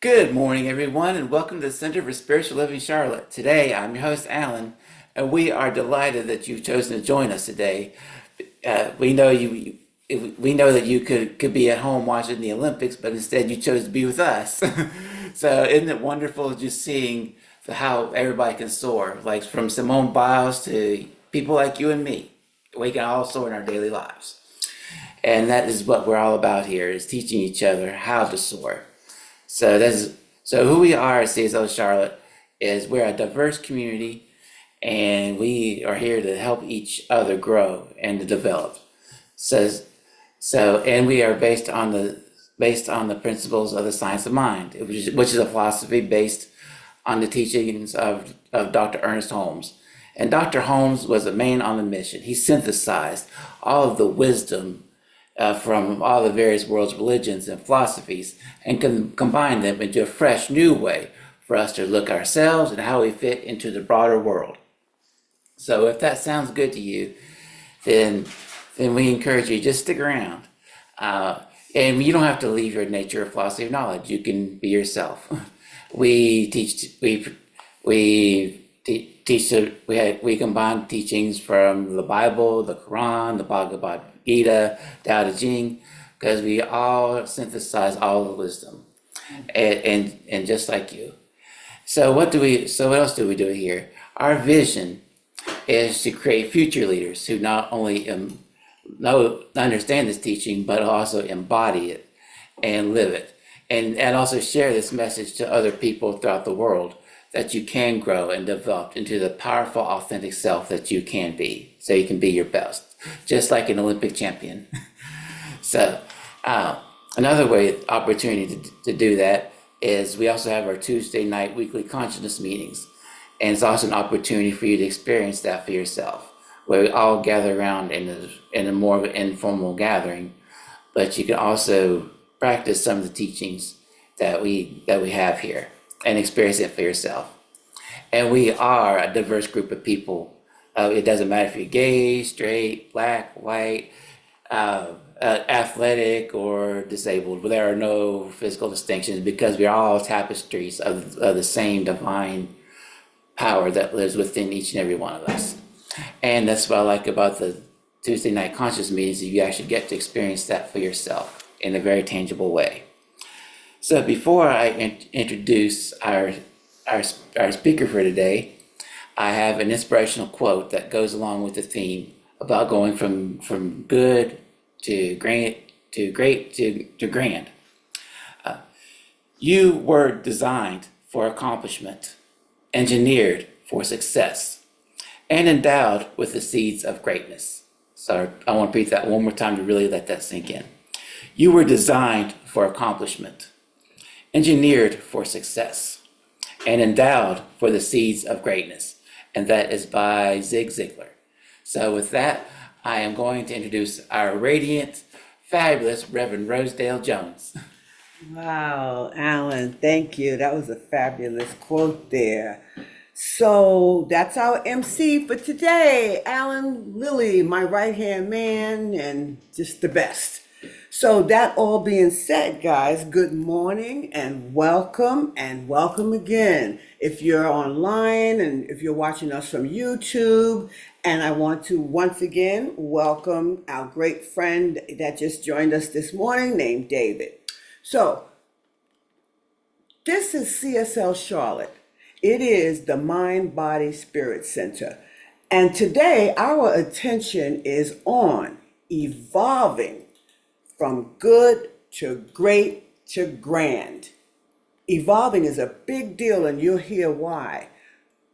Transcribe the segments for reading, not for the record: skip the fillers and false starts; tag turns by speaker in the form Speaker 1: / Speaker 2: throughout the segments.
Speaker 1: Good morning, everyone, and welcome to the Center for Spiritual Living Charlotte. Today, I'm your host, Alan, and we are delighted that you've chosen to join us today. We know you. We know that you could be at home watching the Olympics, but instead you chose to be with us. So, isn't it wonderful just seeing how everybody can soar, like from Simone Biles to people like you and me? We can all soar in our daily lives, and that is what we're all about here: is teaching each other how to soar. So who we are at CSL Charlotte is we're a diverse community, and we are here to help each other grow and to develop. So and we are based on the principles of the science of mind, which is a philosophy based on the teachings of Dr. Ernest Holmes. And Dr. Holmes was a man on a mission. He synthesized all of the wisdom from all the various world's religions and philosophies and combine them into a fresh new way for us to look at ourselves and how we fit into the broader world. So if that sounds good to you, then we encourage you just stick around. And you don't have to leave your nature or philosophy of knowledge. You can be yourself. We teach we combine teachings from the Bible, the Quran, the Bhagavad Gita, Tao Te Ching, because we all synthesize all the wisdom, and just like you. So what else do we do here? Our vision is to create future leaders who not only understand this teaching, but also embody it and live it, and also share this message to other people throughout the world, that you can grow and develop into the powerful, authentic self that you can be, so you can be your best, just like an Olympic champion. So, another opportunity to do that is we also have our Tuesday night weekly consciousness meetings. And it's also an opportunity for you to experience that for yourself, where we all gather around in a more of an informal gathering, but you can also practice some of the teachings that we have here and experience it for yourself. And we are a diverse group of people. It doesn't matter if you're gay, straight, black, white, athletic, or disabled. There are no physical distinctions, because we are all tapestries of the same divine power that lives within each and every one of us. And that's what I like about the Tuesday night conscious meetings. You actually get to experience that for yourself in a very tangible way. So before I introduce our speaker for today, I have an inspirational quote that goes along with the theme about going from good to great to grand. You were designed for accomplishment, engineered for success, and endowed with the seeds of greatness. So I want to repeat that one more time to really let that sink in. You were designed for accomplishment, engineered for success, and endowed for the seeds of greatness. And that is by Zig Ziglar. So with that, I am going to introduce our radiant, fabulous Reverend Rosedale Jones.
Speaker 2: Wow, Alan, thank you. That was a fabulous quote there. So that's our MC for today, Alan Lilly, my right-hand man, and just the best. So that all being said, guys, good morning and welcome again. If you're online and if you're watching us from YouTube, and I want to once again welcome our great friend that just joined us this morning named David. So this is CSL Charlotte. It is the Mind Body Spirit Center. And today our attention is on evolving from good to great to grand. Evolving is a big deal, and you'll hear why.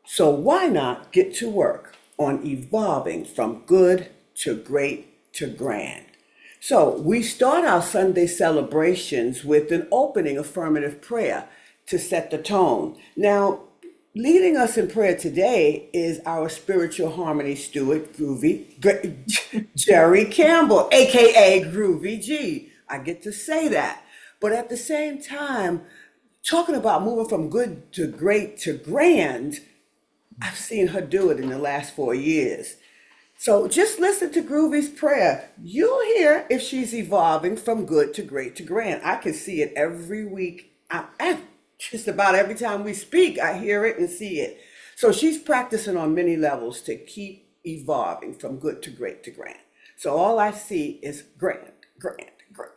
Speaker 2: So why not get to work on evolving from good to great to grand? So we start our Sunday celebrations with an opening affirmative prayer to set the tone. Now, leading us in prayer today is our spiritual harmony steward, Jerry Campbell, aka Groovy G. I get to say that. But at the same time, talking about moving from good to great to grand, I've seen her do it in the last 4 years. So just listen to Groovy's prayer. You'll hear if she's evolving from good to great to grand. I can see it every week. just about every time we speak, I hear it and see it. So she's practicing on many levels to keep evolving from good to great to grand. So all I see is grand, grand, grand.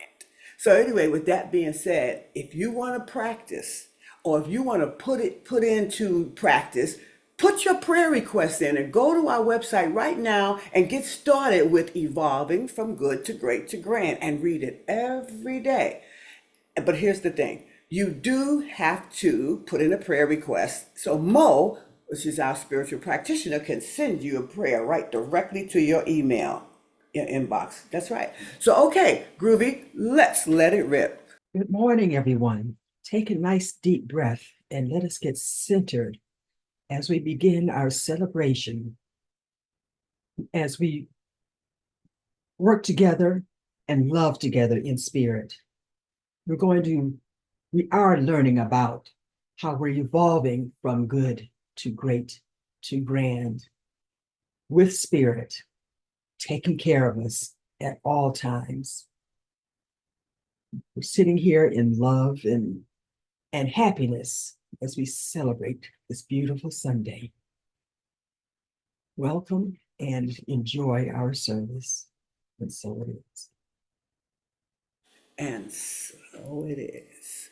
Speaker 2: So anyway, with that being said, if you want to practice or if you want to put into practice, put your prayer requests in and go to our website right now and get started with evolving from good to great to grand and read it every day. But here's the thing. You do have to put in a prayer request. So Mo, which is our spiritual practitioner, can send you a prayer right directly to your email inbox. That's right. So, okay, Groovy, let's let it rip.
Speaker 3: Good morning, everyone. Take a nice deep breath and let us get centered as we begin our celebration, as we work together and love together in spirit. We are learning about how we're evolving from good to great to grand with spirit, taking care of us at all times. We're sitting here in love and happiness as we celebrate this beautiful Sunday. Welcome and enjoy our service. And so it is.
Speaker 2: And so it is.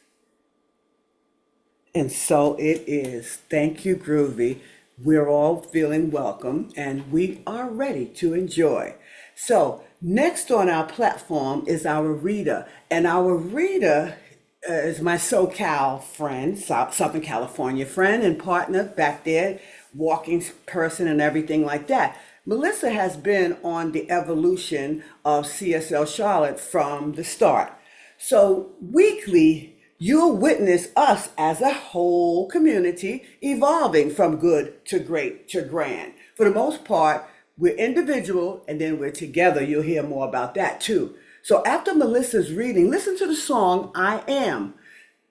Speaker 2: And so it is. Thank you, Groovy. We're all feeling welcome and we are ready to enjoy. So, next on our platform is our reader. And our reader is my SoCal friend, Southern California friend and partner back there, walking person and everything like that. Melissa has been on the evolution of CSL Charlotte from the start. So, weekly, you'll witness us as a whole community evolving from good to great to grand. For the most part, we're individual and then we're together. You'll hear more about that too. So after Melissa's reading, listen to the song I Am.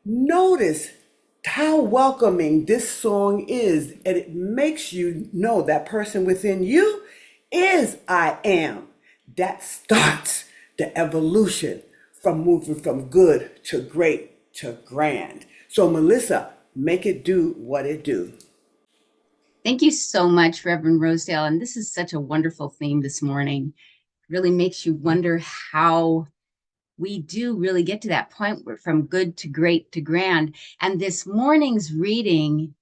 Speaker 2: Notice how welcoming this song is, and it makes you know that person within you is I am. That starts the evolution from moving from good to great to grand. So, Melissa, make it do what it do.
Speaker 4: Thank you so much, Reverend Rosedale. And this is such a wonderful theme this morning. It really makes you wonder how we do really get to that point where from good to great to grand. And this morning's reading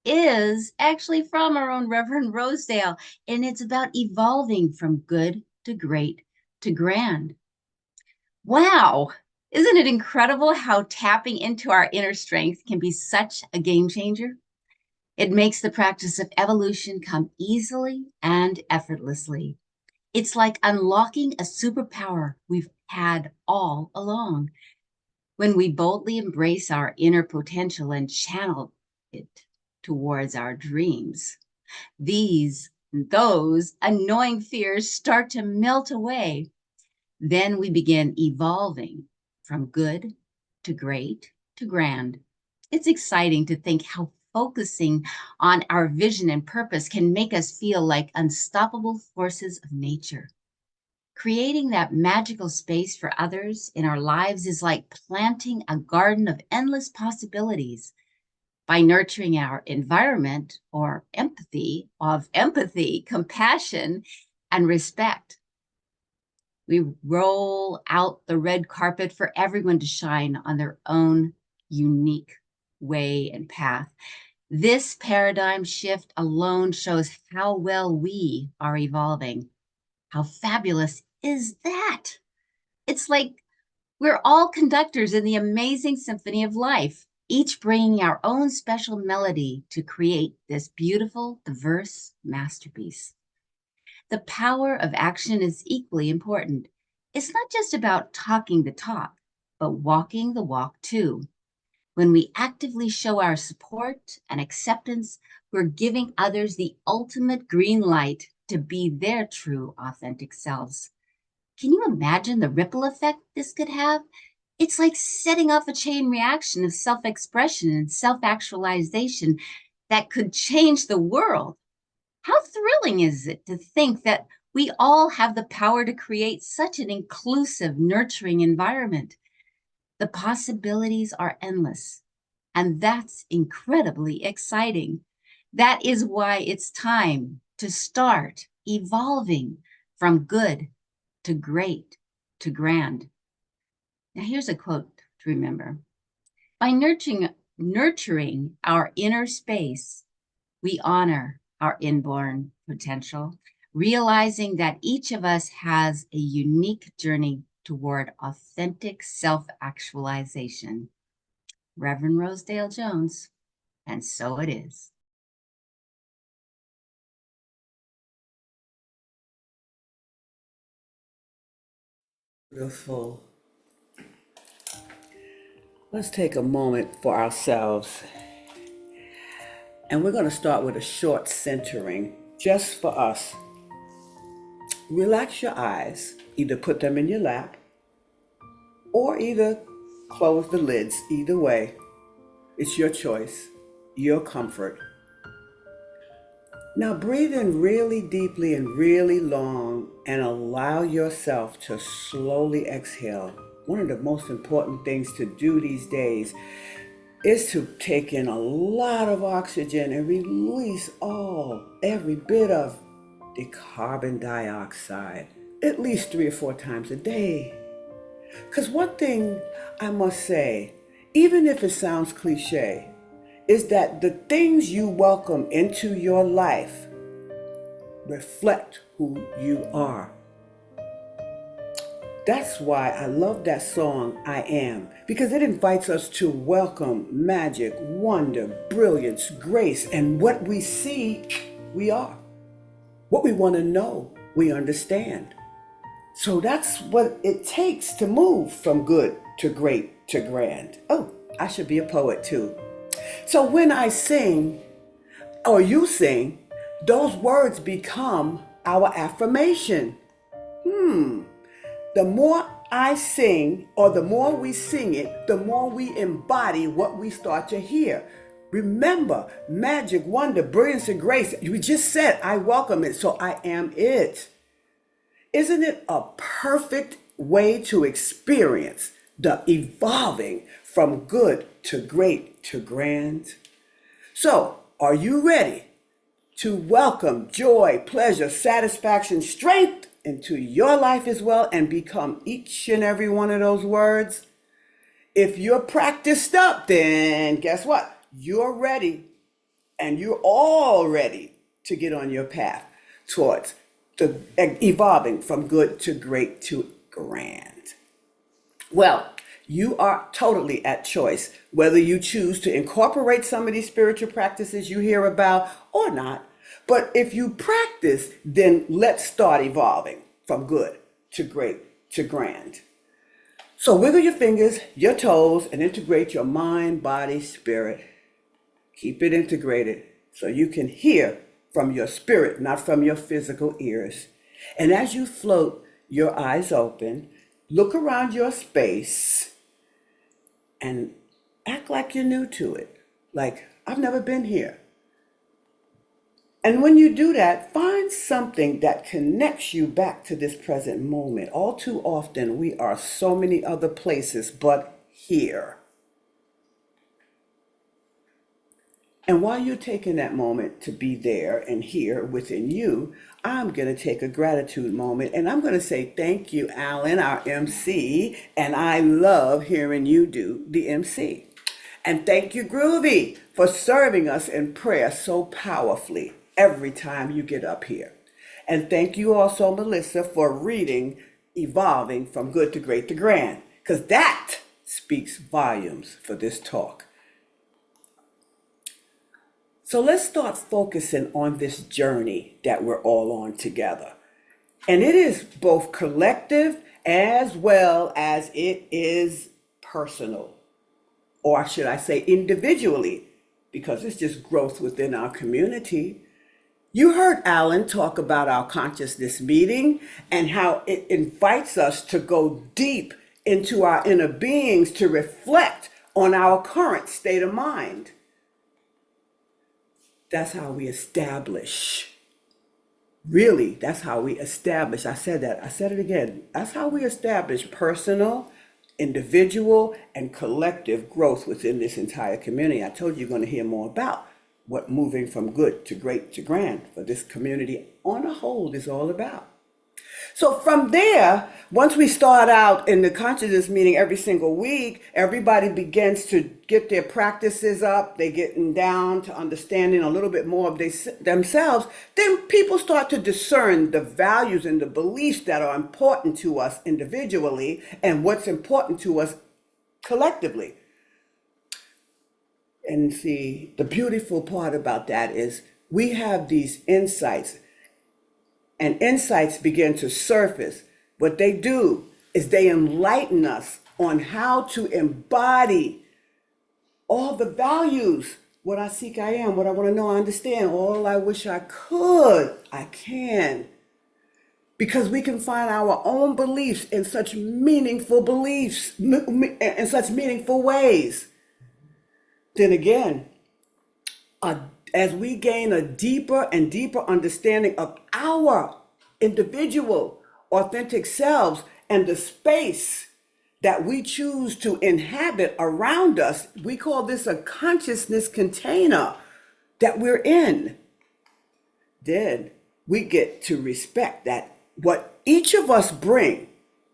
Speaker 4: is actually from our own Reverend Rosedale, and it's about evolving from good to great to grand. Wow. Isn't it incredible how tapping into our inner strength can be such a game changer? It makes the practice of evolution come easily and effortlessly. It's like unlocking a superpower we've had all along. When we boldly embrace our inner potential and channel it towards our dreams, those annoying fears start to melt away. Then we begin evolving from good to great to grand. It's exciting to think how focusing on our vision and purpose can make us feel like unstoppable forces of nature. Creating that magical space for others in our lives is like planting a garden of endless possibilities. By nurturing our environment or empathy, compassion, and respect, we roll out the red carpet for everyone to shine on their own unique way and path. This paradigm shift alone shows how well we are evolving. How fabulous is that? It's like we're all conductors in the amazing symphony of life, each bringing our own special melody to create this beautiful, diverse masterpiece. The power of action is equally important. It's not just about talking the talk, but walking the walk too. When we actively show our support and acceptance, we're giving others the ultimate green light to be their true, authentic selves. Can you imagine the ripple effect this could have? It's like setting off a chain reaction of self expression and self actualization that could change the world. How thrilling is it to think that we all have the power to create such an inclusive, nurturing environment? The possibilities are endless. And that's incredibly exciting. That is why it's time to start evolving from good to great to grand. Now, here's a quote to remember. By nurturing our inner space, we honor our inborn potential, realizing that each of us has a unique journey toward authentic self actualization. Reverend Rosedale Jones, and so it is.
Speaker 2: Beautiful. Let's take a moment for ourselves. And we're going to start with a short centering just for us. Relax your eyes, either put them in your lap or either close the lids. Either way, it's your choice, your comfort. Now breathe in really deeply and really long and allow yourself to slowly exhale. One of the most important things to do these days is to take in a lot of oxygen and release every bit of the carbon dioxide at least 3 or 4 times a day. Because one thing I must say, even if it sounds cliche, is that the things you welcome into your life reflect who you are. That's why I love that song, I Am, because it invites us to welcome magic, wonder, brilliance, grace, and what we see, we are. What we want to know, we understand. So that's what it takes to move from good to great to grand. Oh, I should be a poet too. So when I sing, or you sing, those words become our affirmation. The more I sing, or the more we sing it, the more we embody what we start to hear. Remember, magic, wonder, brilliance, and grace. You just said, I welcome it, so I am it. Isn't it a perfect way to experience the evolving from good to great to grand? So, are you ready to welcome joy, pleasure, satisfaction, strength into your life as well and become each and every one of those words? If you're practiced up, then guess what? You're ready, and you're all ready to get on your path towards the evolving from good to great to grand. Well, you are totally at choice whether you choose to incorporate some of these spiritual practices you hear about or not. But if you practice, then let's start evolving from good to great to grand. So wiggle your fingers, your toes, and integrate your mind, body, spirit. Keep it integrated so you can hear from your spirit, not from your physical ears. And as you float, your eyes open, look around your space and act like you're new to it. Like, I've never been here. And when you do that, find something that connects you back to this present moment. All too often, we are so many other places but here. And while you're taking that moment to be there and here within you, I'm going to take a gratitude moment and I'm going to say thank you, Alan, our MC. And I love hearing you do the MC. And thank you, Groovy, for serving us in prayer so powerfully every time you get up here. And thank you also, Melissa, for reading Evolving from Good to Great to Grand, because that speaks volumes for this talk. So let's start focusing on this journey that we're all on together. And it is both collective as well as it is personal. Or should I say individually, because it's just growth within our community. You heard Alan talk about our consciousness meeting and how it invites us to go deep into our inner beings to reflect on our current state of mind. That's how we establish. Really, that's how we establish. I said that. I said it again. That's how we establish personal individual and collective growth within this entire community. I told you you're going to hear more about what moving from good to great to grand for this community on a whole is all about. So from there, once we start out in the consciousness meeting every single week, everybody begins to get their practices up. They're getting down to understanding a little bit more of themselves. Then people start to discern the values and the beliefs that are important to us individually and what's important to us collectively. And see, the beautiful part about that is we have these insights, and insights begin to surface. What they do is they enlighten us on how to embody all the values. What I seek, I am. What I want to know, I understand. All I wish I could, I can. Because we can find our own beliefs in such meaningful beliefs, in such meaningful ways. Then again, as we gain a deeper and deeper understanding of our individual authentic selves and the space that we choose to inhabit around us, we call this a consciousness container that we're in. Then we get to respect that what each of us bring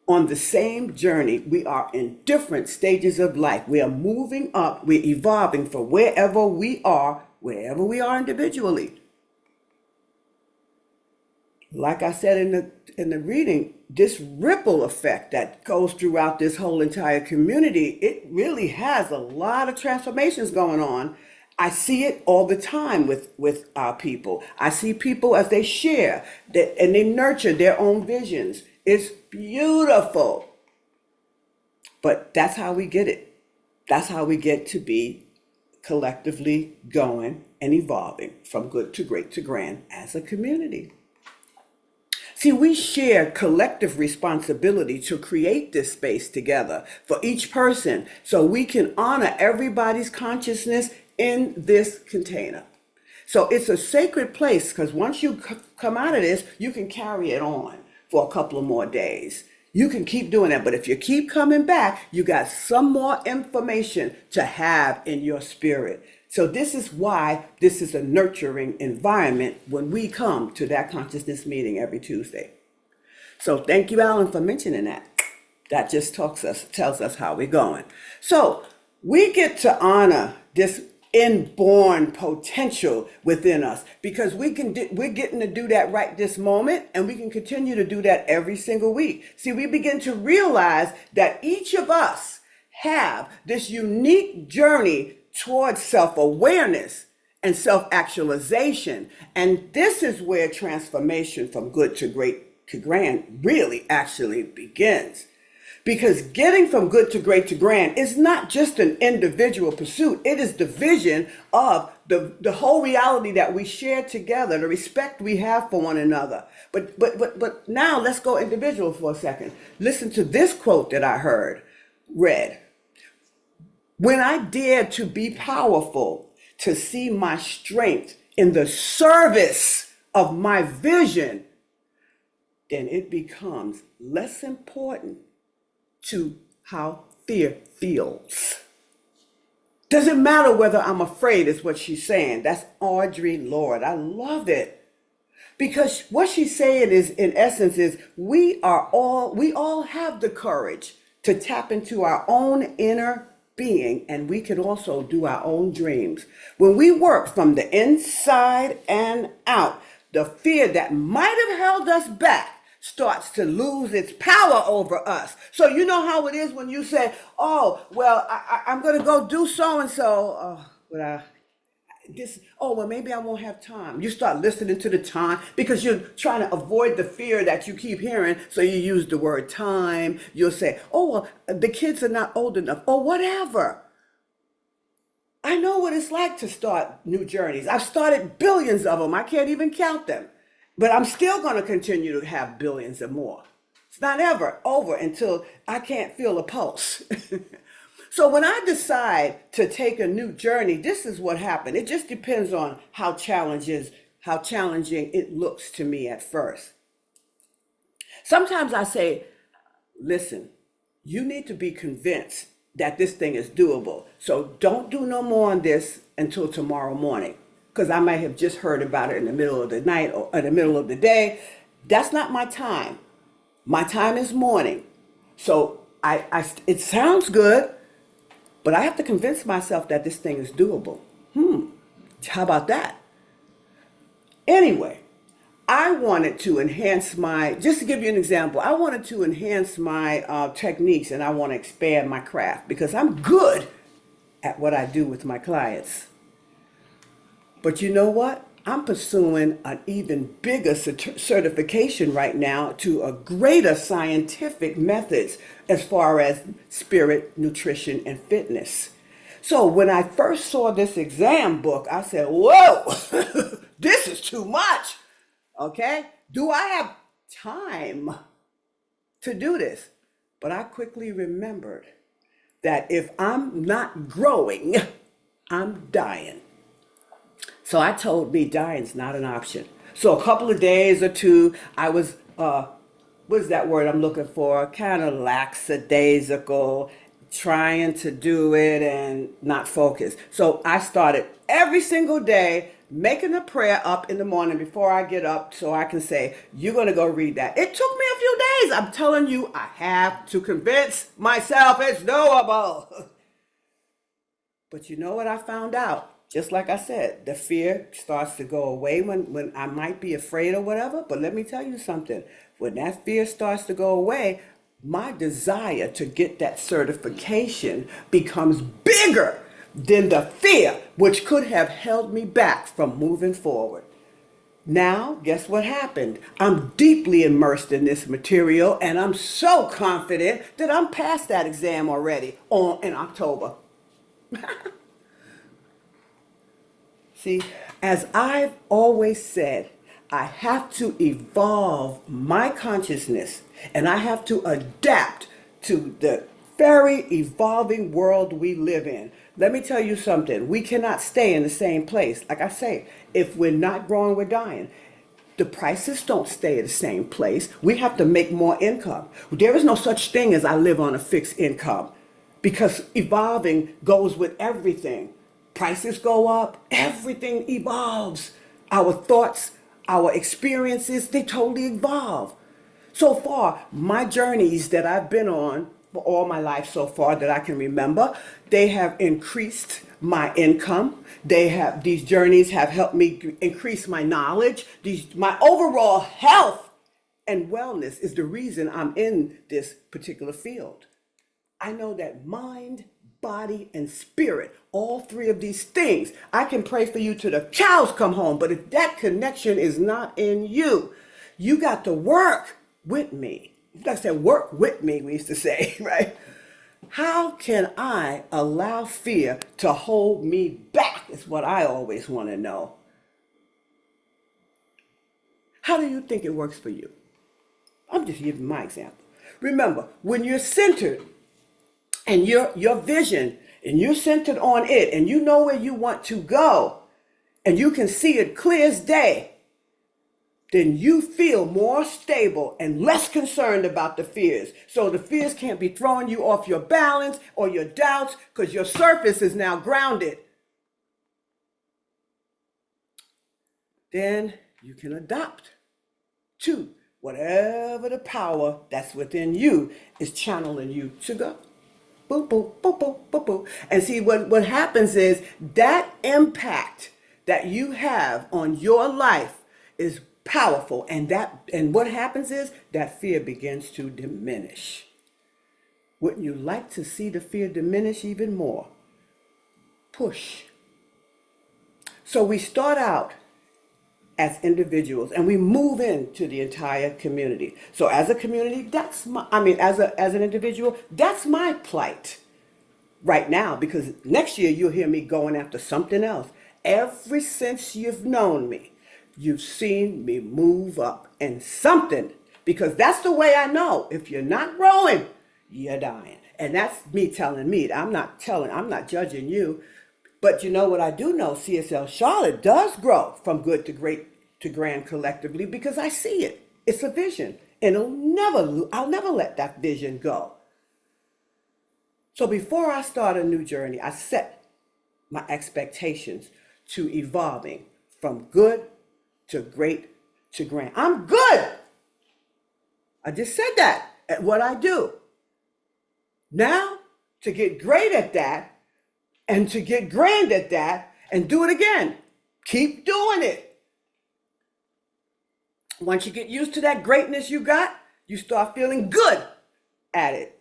Speaker 2: on the same journey, we are in different stages of life. We are moving up, we're evolving for wherever we are individually. Like I said in the reading, this ripple effect that goes throughout this whole entire community, it really has a lot of transformations going on. I see it all the time with our people. I see people as they share and they nurture their own visions. It's beautiful. But that's how we get it. That's how we get to be collectively going and evolving from good to great to grand as a community. See, we share collective responsibility to create this space together for each person so we can honor everybody's consciousness in this container. So it's a sacred place because once you come out of this, you can carry it on for a couple of more days. You can keep doing that, but if you keep coming back, you got some more information to have in your spirit. So this is why this is a nurturing environment when we come to that consciousness meeting every Tuesday. So thank you, Alan, for mentioning that. That just tells us how we're going. So we get to honor this inborn potential within us because we're getting to do that right this moment, and we can continue to do that every single week. See, we begin to realize that each of us have this unique journey towards self-awareness and self-actualization. And this is where transformation from good to great to grand really actually begins. Because getting from good to great to grand is not just an individual pursuit. It is the vision of the whole reality that we share together, the respect we have for one another. But now let's go individual for a second. Listen to this quote that I read. When I dare to be powerful, to see my strength in the service of my vision, then it becomes less important to how fear feels. Doesn't matter whether I'm afraid, is what she's saying. That's Audre Lorde. I love it. Because what she's saying is, in essence, is we all have the courage to tap into our own inner being, and we can also do our own dreams. When we work from the inside and out, the fear that might have held us back starts to lose its power over us. So you know how it is when you say, oh, well, I'm going to go do so-and-so. Well, maybe I won't have time. You start listening to the time because you're trying to avoid the fear that you keep hearing. So you use the word time. You'll say, oh, well, the kids are not old enough or whatever. I know what it's like to start new journeys. I've started billions of them. I can't even count them. But I'm still going to continue to have billions and more. It's not ever over until I can't feel a pulse. So when I decide to take a new journey, this is what happened. It just depends on how challenging it looks to me at first. Sometimes I say, listen, You need to be convinced that this thing is doable. So don't do no more on this until tomorrow morning, because I might have just heard about it in the middle of the night or in the middle of the day. That's not my time. My time is morning. So it sounds good, but I have to convince myself that this thing is doable. How about that? Anyway, I wanted to enhance just to give you an example, I wanted to enhance my techniques, and I want to expand my craft because I'm good at what I do with my clients. But you know what? I'm pursuing an even bigger certification right now to a greater scientific methods as far as spirit, nutrition, and fitness. So when I first saw this exam book, I said, whoa, this is too much. Okay? Do I have time to do this? But I quickly remembered that if I'm not growing, I'm dying. So I told me dying's not an option. So a couple of days or two, I was, what's that word I'm looking for? Kind of lackadaisical, trying to do it and not focus. So I started every single day making a prayer up in the morning before I get up so I can say, you're going to go read that. It took me a few days. I'm telling you, I have to convince myself it's doable. But you know what I found out? Just like I said, the fear starts to go away when I might be afraid or whatever. But let me tell you something. When that fear starts to go away, my desire to get that certification becomes bigger than the fear, which could have held me back from moving forward. Now, guess what happened? I'm deeply immersed in this material, and I'm so confident that I'm past that exam already in October. See, as I've always said, I have to evolve my consciousness and I have to adapt to the very evolving world we live in. Let me tell you something. We cannot stay in the same place. Like I say, if we're not growing, we're dying. The prices don't stay at the same place. We have to make more income. There is no such thing as I live on a fixed income because evolving goes with everything. Prices go up, everything evolves. Our thoughts, our experiences, they totally evolve. So far, my journeys that I've been on for all my life so far that I can remember, they have increased my income. These journeys have helped me increase my knowledge. My overall health and wellness is the reason I'm in this particular field. I know that mind, body, and spirit, all three of these things, I can pray for you till the cows come home, but if that connection is not in you, you got to work with me. Like I said, work with me, we used to say, right? How can I allow fear to hold me back? Is what I always want to know. How do you think it works for you? I'm just giving my example. Remember, when you're centered and your vision and you're centered on it and you know where you want to go and you can see it clear as day, then you feel more stable and less concerned about the fears. So the fears can't be throwing you off your balance or your doubts because your surface is now grounded. Then you can adopt to whatever the power that's within you is channeling you to go. Boop, boop, boop, boop, boop, boop. And see, what happens is that impact that you have on your life is powerful. And what happens is that fear begins to diminish. Wouldn't you like to see the fear diminish even more? Push. So we start out as individuals and we move into the entire community. So as a community, as an individual, that's my plight right now, because next year you'll hear me going after something else. Ever since you've known me, you've seen me move up in something, because that's the way I know. If you're not growing, you're dying. And that's me telling me. I'm not judging you. But you know what I do know? CSL Charlotte does grow from good to great to grand collectively because I see it. It's a vision. And I'll never let that vision go. So before I start a new journey, I set my expectations to evolving from good to great to grand. I'm good. I just said that at what I do. Now, to get great at that and to get grand at that and do it again. Keep doing it. Once you get used to that greatness you got, you start feeling good at it.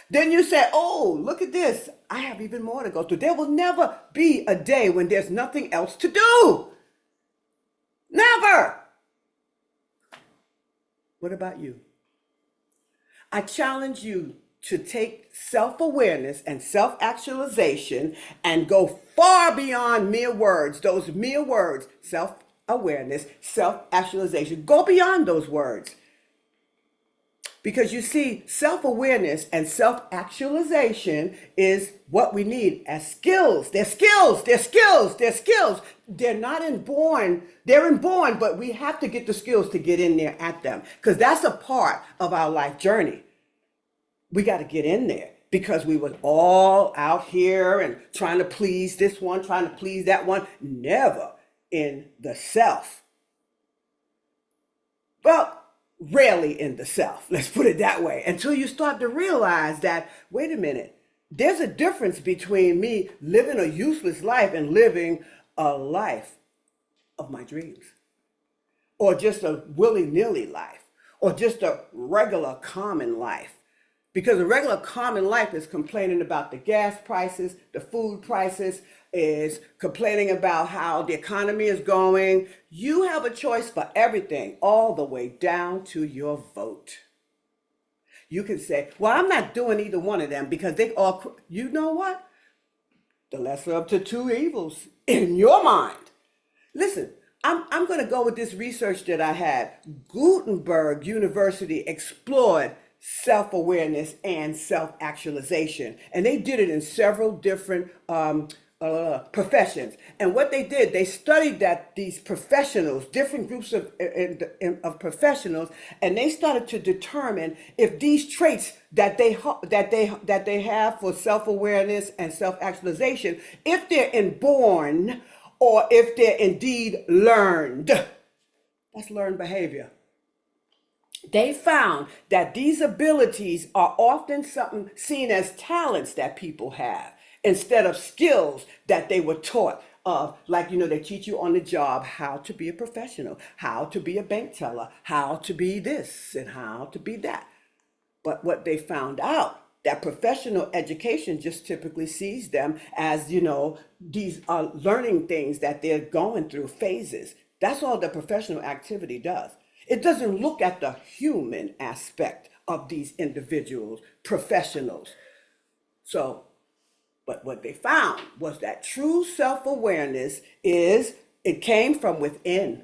Speaker 2: Then you say, oh, look at this. I have even more to go through. There will never be a day when there's nothing else to do. Never. What about you? I challenge you to take self-awareness and self-actualization and go far beyond mere words, those mere words, self-awareness, self-actualization. Go beyond those words. Because you see, self-awareness and self-actualization is what we need as skills. They're skills, they're skills, they're skills. They're not inborn, they're inborn, but we have to get the skills to get in there at them. Because that's a part of our life journey. We got to get in there because we were all out here and trying to please this one, trying to please that one, never in the self. Well, rarely in the self, let's put it that way, until you start to realize that, wait a minute, there's a difference between me living a useless life and living a life of my dreams, or just a willy-nilly life, or just a regular common life. Because a regular common life is complaining about the gas prices, the food prices, is complaining about how the economy is going. You have a choice for everything, all the way down to your vote. You can say, well, I'm not doing either one of them because they all, you know what? The lesser of the two evils in your mind. Listen, I'm going to go with this research that I had. Gutenberg University explored self-awareness and self-actualization. And they did it in several different professions. And what they did, they studied that these professionals, different groups of professionals, and they started to determine if these traits that they have for self-awareness and self-actualization, if they're inborn or if they're indeed learned. That's learned behavior. They found that these abilities are often something seen as talents that people have instead of skills that they were taught of. Like, they teach you on the job how to be a professional, how to be a bank teller, how to be this and how to be that. But what they found out, that professional education just typically sees them as, these are learning things that they're going through phases. That's all the professional activity does. It doesn't look at the human aspect of these individuals, professionals. So, but what they found was that true self-awareness it came from within.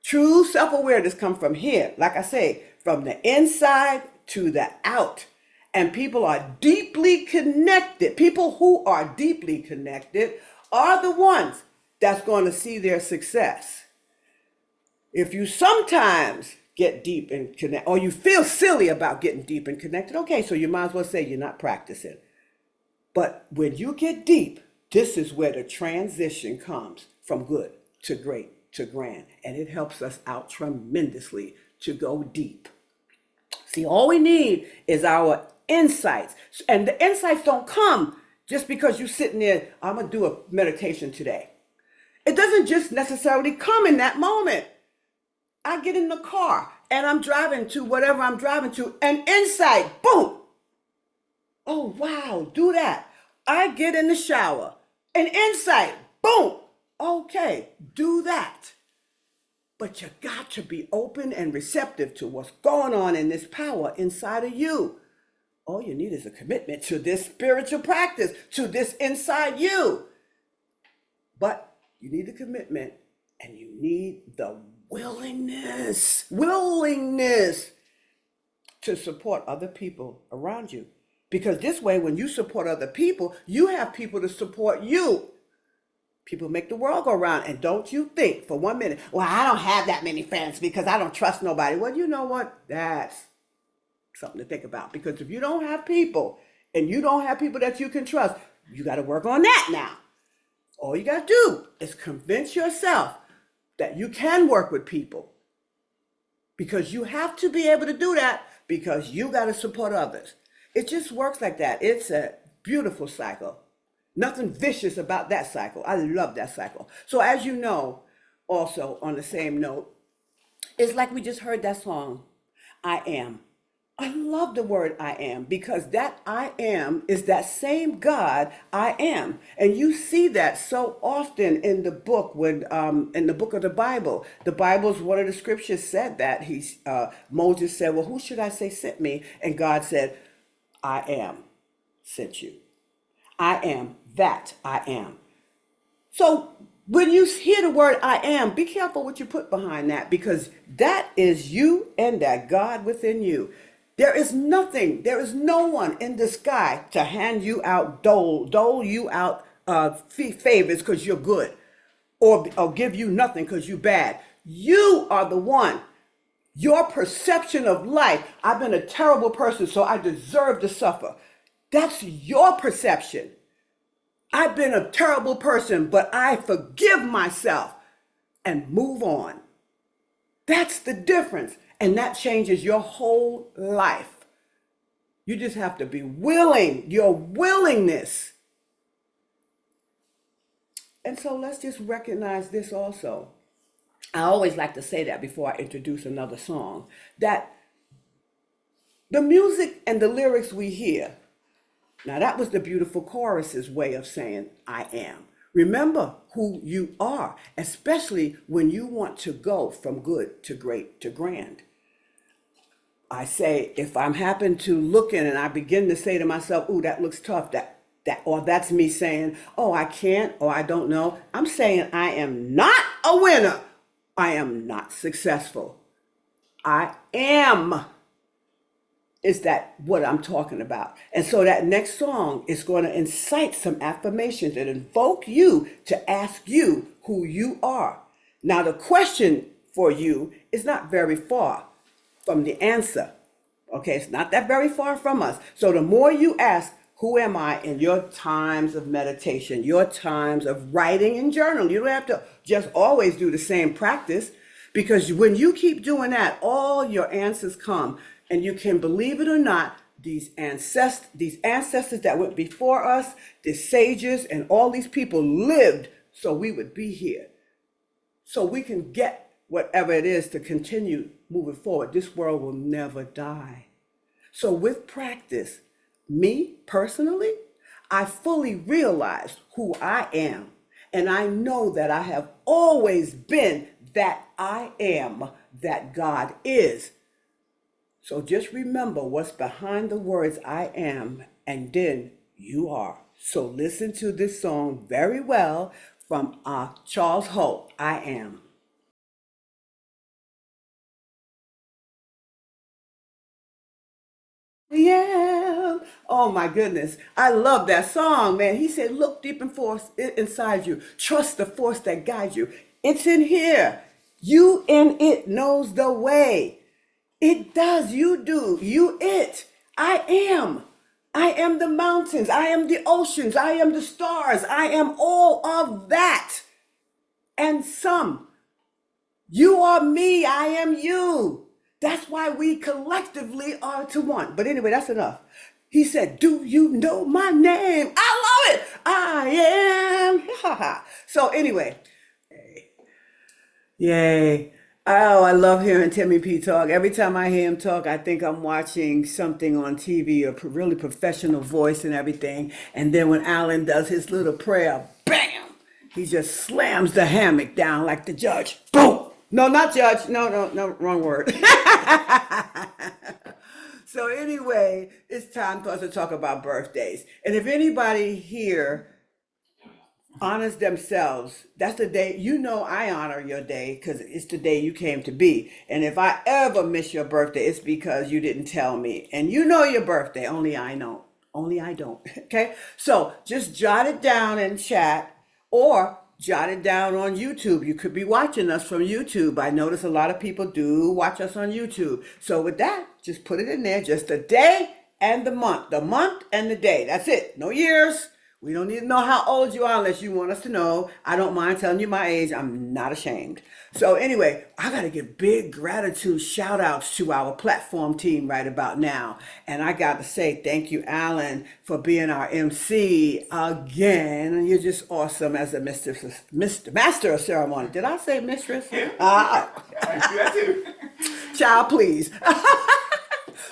Speaker 2: True self-awareness comes from here, like I say, from the inside to the out. And people are deeply connected. People who are deeply connected are the ones that's going to see their success. If you sometimes get deep and connect, or you feel silly about getting deep and connected, okay, so you might as well say you're not practicing. But when you get deep, this is where the transition comes from good to great to grand. And it helps us out tremendously to go deep. See, all we need is our insights. And the insights don't come just because you're sitting there, I'm going to do a meditation today. It doesn't just necessarily come in that moment. I get in the car and I'm driving to whatever I'm driving to, and insight, boom. Oh, wow, do that. I get in the shower, and insight, boom. Okay, do that. But you got to be open and receptive to what's going on in this power inside of you. All you need is a commitment to this spiritual practice, to this inside you. But you need a commitment, and you need the willingness to support other people around you. Because this way, when you support other people, you have people to support you. People make the world go round. And don't you think for 1 minute, well, I don't have that many friends because I don't trust nobody. Well, you know what? That's something to think about. Because if you don't have people and you don't have people that you can trust, you got to work on that now. All you got to do is convince yourself that you can work with people, because you have to be able to do that, because you got to support others. It just works like that. It's a beautiful cycle. Nothing vicious about that cycle. I love that cycle. So as you know, also on the same note, it's like we just heard that song, I Am. I love the word I am, because that I am is that same God I am. And you see that so often in the book, when in the book of the Bible. The Bible's one of the scriptures said that Moses said, well, who should I say sent me? And God said, I am sent you. I am that I am. So when you hear the word I am, be careful what you put behind that, because that is you and that God within you. There is nothing, there is no one in the sky to hand you out, dole you out favors because you're good, or give you nothing because you're bad. You are the one. Your perception of life, I've been a terrible person, so I deserve to suffer. That's your perception. I've been a terrible person, but I forgive myself and move on. That's the difference. And that changes your whole life. You just have to be willing, your willingness. And so let's just recognize this also. I always like to say that before I introduce another song, that the music and the lyrics we hear, now that was the beautiful chorus's way of saying, I am. Remember who you are, especially when you want to go from good to great to grand. I say, if I'm happen to look in and I begin to say to myself, ooh, that looks tough, or that's me saying, oh, I can't, or I don't know. I'm saying I am not a winner. I am not successful. I am. Is that what I'm talking about? And so that next song is going to incite some affirmations and invoke you to ask you who you are. Now, the question for you is not very far from the answer. Okay, it's not that very far from us. So the more you ask, who am I, in your times of meditation, your times of writing and journaling, you don't have to just always do the same practice, because when you keep doing that, all your answers come. And you can believe it or not, these ancestors that went before us, the sages and all these people lived so we would be here. So we can get whatever it is to continue moving forward. This world will never die. So with practice, me personally, I fully realize who I am. And I know that I have always been that I am that God is. So just remember what's behind the words I am, and then you are. So listen to this song very well from Charles Holt, I Am. Yeah. Oh my goodness. I love that song, man. He said, look deep and force inside you. Trust the force that guides you. It's in here. You in it knows the way. It does. You do. You it. I am. I am the mountains. I am the oceans. I am the stars. I am all of that. And some. You are me. I am you. That's why we collectively are to one. But anyway, that's enough. He said, do you know my name? I love it. I am. So anyway, yay. Oh, I love hearing Timmy P talk. Every time I hear him talk, I think I'm watching something on TV, a really professional voice and everything. And then when Alan does his little prayer, bam, he just slams the hammock down like the judge. Boom. No, not judge. No, wrong word. So anyway, it's time for us to talk about birthdays. And if anybody here honors themselves, that's the day, you know, I honor your day because it's the day you came to be. And if I ever miss your birthday, it's because you didn't tell me. And you know your birthday, only I know. Only I don't. Okay? So just jot it down in chat, or jot it down on YouTube. You could be watching us from YouTube. I notice a lot of people do watch us on YouTube. So with that, just put it in there, just the day and the month and the day. That's it. No years. We don't need to know how old you are unless you want us to know. I don't mind telling you my age. I'm not ashamed. So anyway, I got to give big gratitude shout outs to our platform team right about now. And I got to say thank you, Alan, for being our MC again. You're just awesome as a Mr. Master of Ceremony. Did I say mistress?
Speaker 1: I do that too.
Speaker 2: Child, please.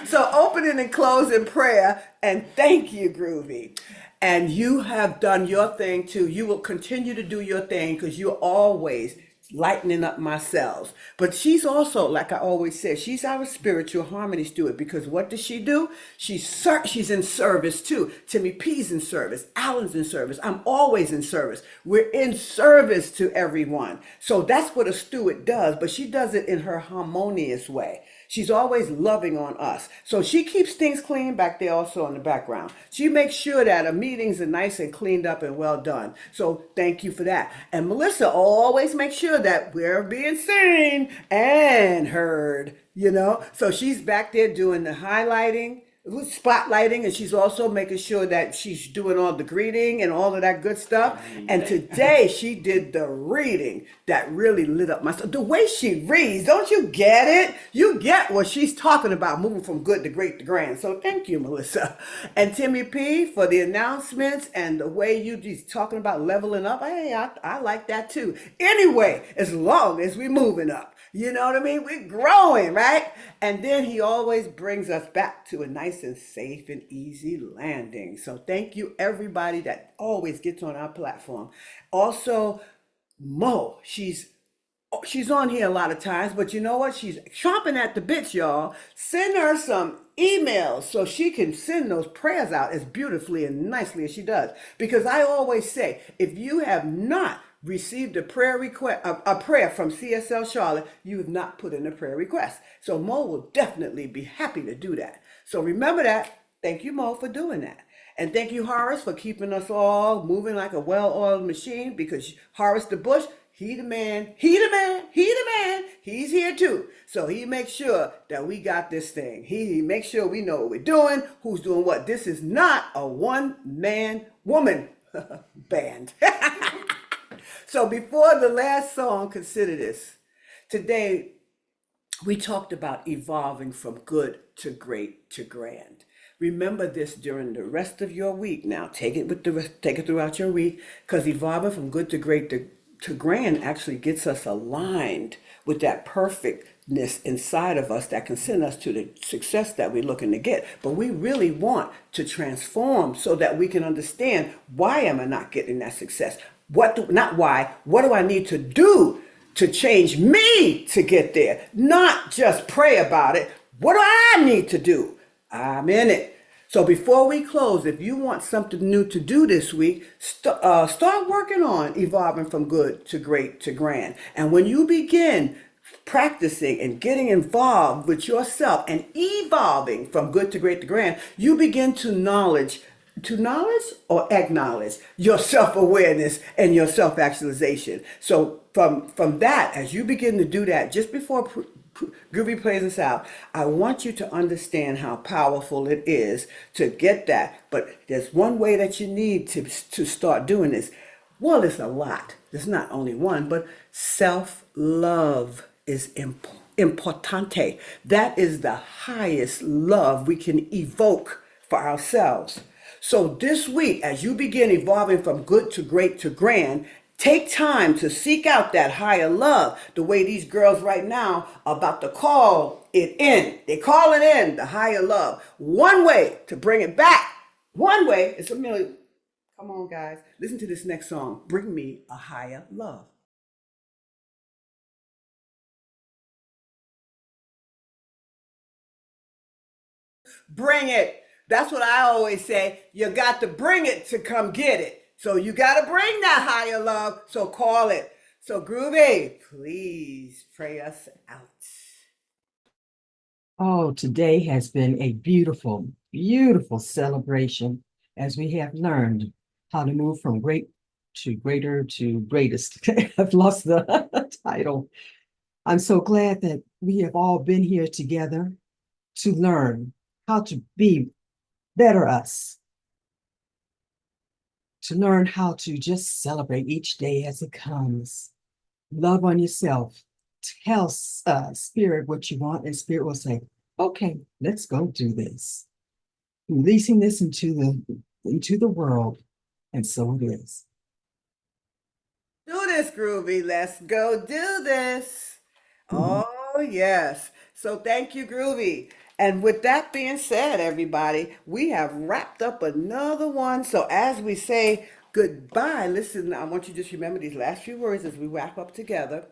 Speaker 2: So opening and closing prayer, and thank you, Groovy. And you have done your thing too. You will continue to do your thing because you're always lightening up my cells. But she's also, like I always say, she's our spiritual harmony steward because what does she do? She's in service too. Timmy P's in service. Alan's in service. I'm always in service. We're in service to everyone. So that's what a steward does, but she does it in her harmonious way. She's always loving on us. So she keeps things clean back there also in the background. She makes sure that our meetings are nice and cleaned up and well done. So thank you for that. And Melissa always makes sure that we're being seen and heard, you know. So she's back there doing the highlighting, spotlighting, and she's also making sure that she's doing all the greeting and all of that good stuff. And today she did the reading that really lit up my soul. The way she reads, don't you get it? You get what she's talking about, moving from good to great to grand. So thank you, Melissa. And Timmy P for the announcements and the way you just talking about leveling up. Hey, I like that too. Anyway, as long as we're moving up. You know what I mean? We're growing, right? And then he always brings us back to a nice and safe and easy landing. So thank you, everybody that always gets on our platform. Also, Mo, she's on here a lot of times, but you know what? She's chomping at the bits, y'all. Send her some emails so she can send those prayers out as beautifully and nicely as she does. Because I always say, if you have not received a prayer request, a prayer from CSL Charlotte, you have not put in a prayer request. So Mo will definitely be happy to do that. So remember that. Thank you, Mo, for doing that. And thank you, Horace, for keeping us all moving like a well-oiled machine, because Horace the Bush, he the man, he's here too. So he makes sure that we got this thing. He makes sure we know what we're doing, who's doing what. This is not a one-man woman band. So before the last song, consider this. Today, we talked about evolving from good to great to grand. Remember this during the rest of your week. Now, take it throughout your week, because evolving from good to great to grand actually gets us aligned with that perfectness inside of us that can send us to the success that we're looking to get. But we really want to transform so that we can understand, why am I not getting that success? What do I need to do to change me to get there? Not just pray about it. What do I need to do? I'm in it. So before we close, if you want something new to do this week, start working on evolving from good to great to grand. And when you begin practicing and getting involved with yourself and evolving from good to great to grand, you begin to knowledge or acknowledge your self-awareness and your self-actualization. So from that, as you begin to do that, just before Groovy plays us out, I want you to understand how powerful it is to get that. But there's one way that you need to start doing this. Well, it's a lot. There's not only one, but self-love is importante. That is the highest love we can evoke for ourselves. So this week, as you begin evolving from good to great to grand, take time to seek out that higher love, the way these girls right now are about to call it in. They're calling in the higher love. One way to bring it back, one way is familiar. Come on, guys. Listen to this next song. Bring me a higher love. Bring it. That's what I always say. You got to bring it to come get it. So you got to bring that higher love. So call it. So Groovy, please pray us out.
Speaker 3: Oh, today has been a beautiful, beautiful celebration as we have learned how to move from great to greater to greatest. I've lost the title. I'm so glad that we have all been here together to learn how to be better us, to learn how to just celebrate each day as it comes. Love on yourself. Tell Spirit what you want, and Spirit will say, okay, let's go do this. Releasing this into the world. And so it is.
Speaker 2: Do this, Groovy. Let's go do this. Oh, yes. So thank you, Groovy. And with that being said, everybody, we have wrapped up another one. So as we say goodbye, listen, I want you to just remember these last few words as we wrap up together.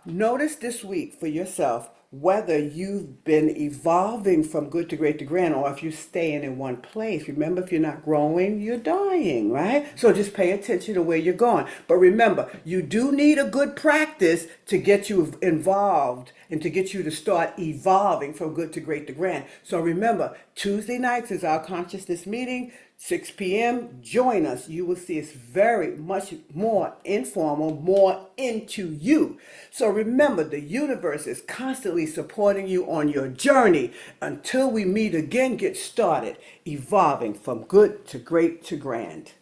Speaker 2: Notice this week for yourself whether you've been evolving from good to great to grand or if you're staying in one place. Remember, if you're not growing, you're dying, right? So just pay attention to where you're going. But remember, you do need a good practice to get you involved and to get you to start evolving from good to great to grand. So remember, Tuesday nights is our consciousness meeting. 6 p.m. Join us. You will see it's very much more informal, more into you. So remember, the universe is constantly supporting you on your journey. Until we meet again, get started evolving from good to great to grand.